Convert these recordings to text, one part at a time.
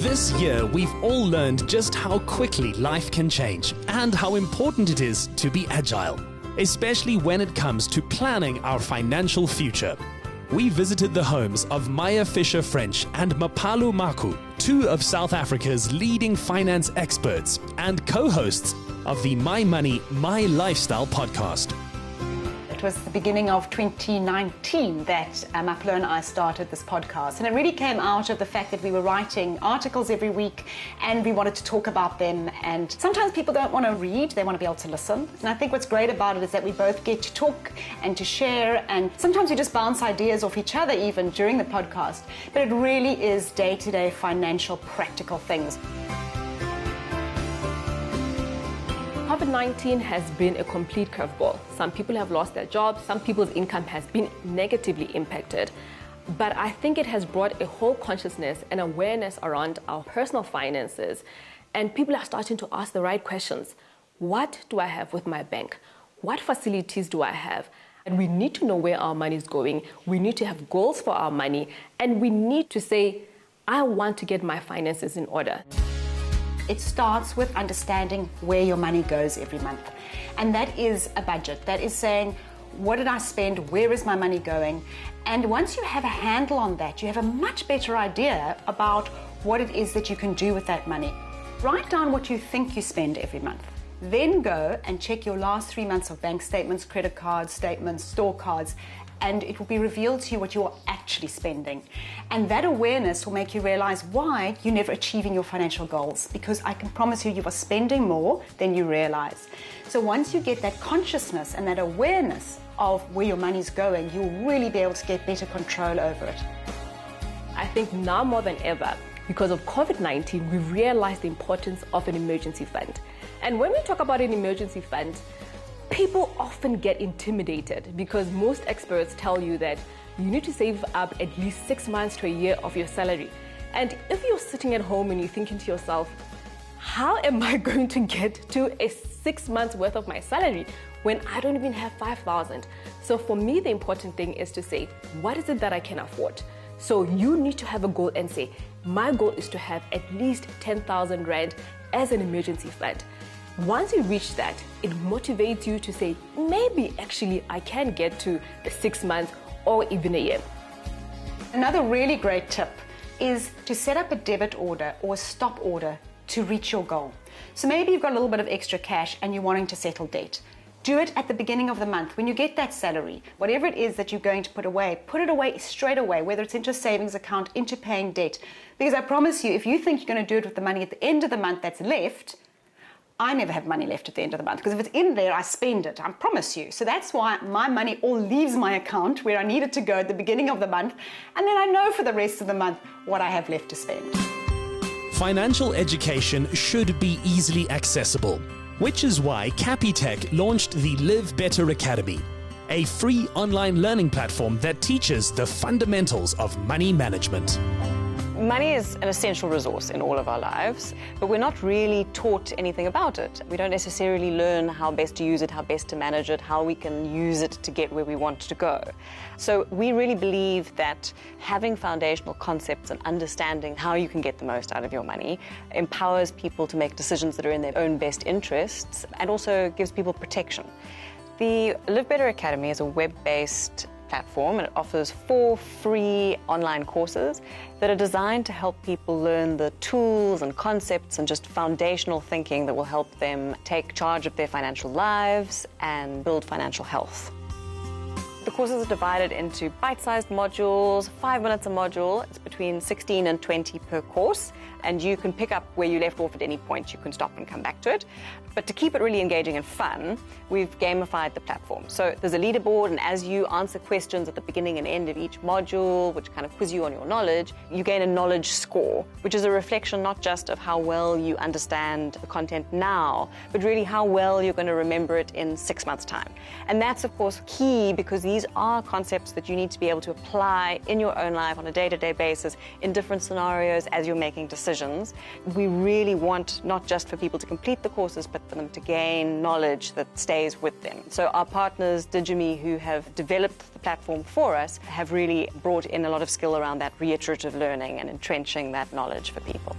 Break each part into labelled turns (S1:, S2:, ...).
S1: This year, we've all learned just how quickly life can change and how important it is to be agile, especially when it comes to planning our financial future. We visited the homes of Maya Fisher-French and Mapalu Maku, two of South Africa's leading finance experts and co-hosts of the My Money, My Lifestyle podcast.
S2: It was the beginning of 2019 that Mapalu and I started this podcast, and it really came out of the fact that we were writing articles every week and we wanted to talk about them. And sometimes people don't want to read, they want to be able to listen. And I think what's great about it is that we both get to talk and to share, and sometimes we just bounce ideas off each other even during the podcast. But it really is day-to-day financial practical things.
S3: COVID-19 has been a complete curveball. Some people have lost their jobs, some people's income has been negatively impacted. But I think it has brought a whole consciousness and awareness around our personal finances. And people are starting to ask the right questions. What do I have with my bank? What facilities do I have? And we need to know where our money is going. We need to have goals for our money. And we need to say, I want to get my finances in order.
S2: It starts with understanding where your money goes every month. And that is a budget. That is saying, what did I spend? Where is my money going? And once you have a handle on that, you have a much better idea about what it is that you can do with that money. Write down what you think you spend every month. Then go and check your last 3 months of bank statements, credit cards, statements, store cards, and it will be revealed to you what you are actually spending. And that awareness will make you realize why you're never achieving your financial goals, because I can promise you are spending more than you realize. So once you get that consciousness and that awareness of where your money's going, you'll really be able to get better control over it.
S3: I think now more than ever, because of COVID-19, we realize the importance of an emergency fund. And when we talk about an emergency fund, people often get intimidated because most experts tell you that you need to save up at least 6 months to a year of your salary. And if you're sitting at home and you're thinking to yourself, how am I going to get to a 6 months worth of my salary when I don't even have 5,000? So for me, the important thing is to say, what is it that I can afford? So you need to have a goal and say, my goal is to have at least 10,000 Rand as an emergency fund. Once you reach that, it motivates you to say, maybe actually I can get to the 6 months or even a year.
S2: Another really great tip is to set up a debit order or a stop order to reach your goal. So maybe you've got a little bit of extra cash and you're wanting to settle debt. Do it at the beginning of the month when you get that salary. Whatever it is that you're going to put it away straight away, whether it's into a savings account, into paying debt. Because I promise you, if you think you're going to do it with the money at the end of the month that's left, I never have money left at the end of the month, because if it's in there, I spend it, I promise you. So that's why my money all leaves my account where I need it to go at the beginning of the month, and then I know for the rest of the month what I have left to spend.
S1: Financial education should be easily accessible, which is why Capitec launched the Live Better Academy, a free online learning platform that teaches the fundamentals of money management.
S4: Money is an essential resource in all of our lives, but we're not really taught anything about it. We don't necessarily learn how best to use it, how best to manage it, how we can use it to get where we want to go. So we really believe that having foundational concepts and understanding how you can get the most out of your money empowers people to make decisions that are in their own best interests, and also gives people protection. The Live Better Academy is a web-based platform, and it offers 4 free online courses that are designed to help people learn the tools and concepts and just foundational thinking that will help them take charge of their financial lives and build financial health. The courses are divided into bite-sized modules, 5 minutes a module. It's between 16 and 20 per course, and you can pick up where you left off at any point. You can stop and come back to it. But to keep it really engaging and fun, we've gamified the platform. So there's a leaderboard, and as you answer questions at the beginning and end of each module, which kind of quiz you on your knowledge, you gain a knowledge score, which is a reflection not just of how well you understand the content now, but really how well you're going to remember it in 6 months' time. And that's, of course, key, because these these are concepts that you need to be able to apply in your own life on a day-to-day basis in different scenarios as you're making decisions. We really want not just for people to complete the courses, but for them to gain knowledge that stays with them. So our partners, Digime, who have developed the platform for us, have really brought in a lot of skill around that reiterative learning and entrenching that knowledge for people.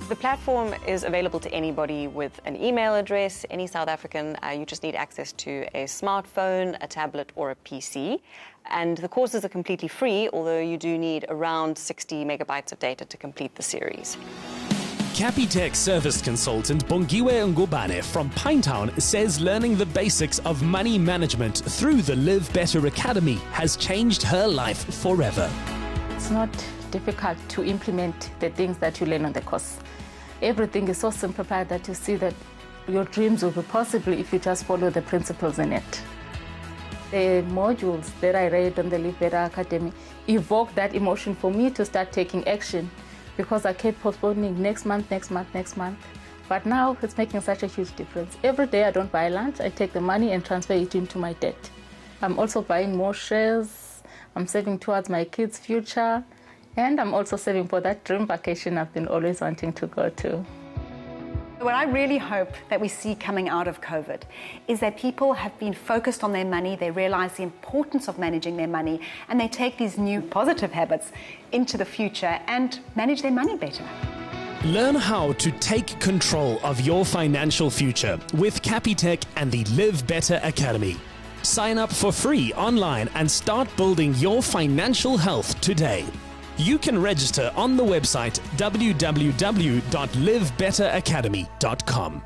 S4: The platform is available to anybody with an email address, any South African. You just need access to a smartphone, a tablet, or a PC. And the courses are completely free, although you do need around 60 megabytes of data to complete the series.
S1: Capitec service consultant Bongiwe Ngubane from Pinetown says learning the basics of money management through the Live Better Academy has changed her life forever.
S5: It's not difficult to implement the things that you learn on the course. Everything is so simplified that you see that your dreams will be possible if you just follow the principles in it. The modules that I read on the Live Better Academy evoked that emotion for me to start taking action, because I kept postponing next month. But now it's making such a huge difference. Every day I don't buy lunch, I take the money and transfer it into my debt. I'm also buying more shares, I'm saving towards my kids' future, and I'm also saving for that dream vacation I've been always wanting to go to.
S2: What I really hope that we see coming out of COVID is that people have been focused on their money, they realize the importance of managing their money, and they take these new positive habits into the future and manage their money better.
S1: Learn how to take control of your financial future with Capitec and the Live Better Academy. Sign up for free online and start building your financial health today. You can register on the website www.livebetteracademy.com.